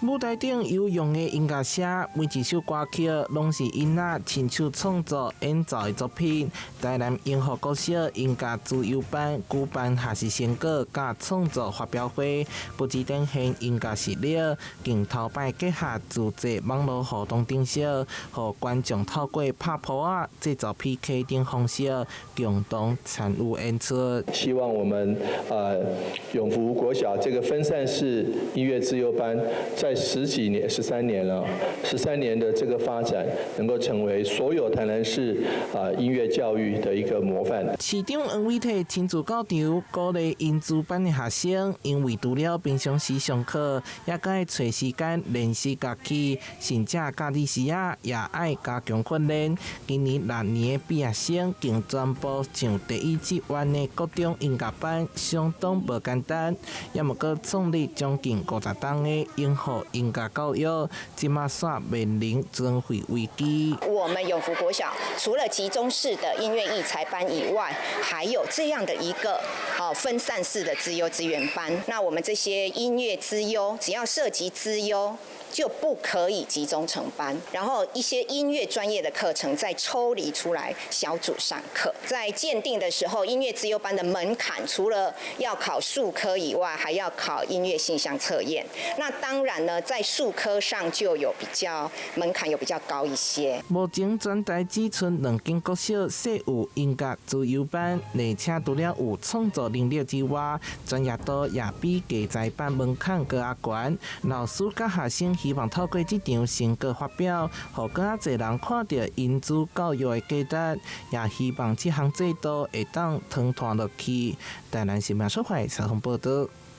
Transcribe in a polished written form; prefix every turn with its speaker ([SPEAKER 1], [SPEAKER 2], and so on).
[SPEAKER 1] 舞台頂有用的音樂聲，每一首歌曲攏是囡仔親手創作演奏的作品。台南永和國小音樂自由班舉辦學習成果甲創作發表會，不只展現音樂實力，更頭擺結合自製網絡活動定式，和觀眾透過拍譜啊、製作 PK 等方式共同參與演出。
[SPEAKER 2] 希望我們永福國小這個分散式音樂自由班，在13年了，13年的這個發展，能夠成為所有台南市音樂教育的一個模範。
[SPEAKER 1] 市長黃偉綽親自到場，鼓勵因資班的學生，因為除了平常時上課，也該找時間練習樂器，甚至假日時也愛加強訓練。今年6年的畢業生，竟全部上第一志願的高中音樂班，相當不簡單。也莫閣創立將近50檔的永和音樂教育，即馬煞面臨增廢危機。
[SPEAKER 3] 我們永福國小除了集中式的音樂藝才班以外，還有這樣的一個分散式的資優資源班。那我們這些音樂資優，只要涉及資優，就不可以集中成班。然後一些音樂專業的課程再抽離出來小組上課。在鑑定的時候，音樂資優班的門檻除了要考術科以外，還要考音樂性向測驗。那當然呢，在術科上就有比較門檻有比較高一些。
[SPEAKER 1] 目前全台只剩2間國小設有音樂自由班，而且除了有創作能力之外，專業度也比家在班門檻更加高。老師甲學生希望透過這場成果發表，讓更加多人看到因資教育的價值，也希望這項制度會當傳傳落去。台南新聞社會採訪報道。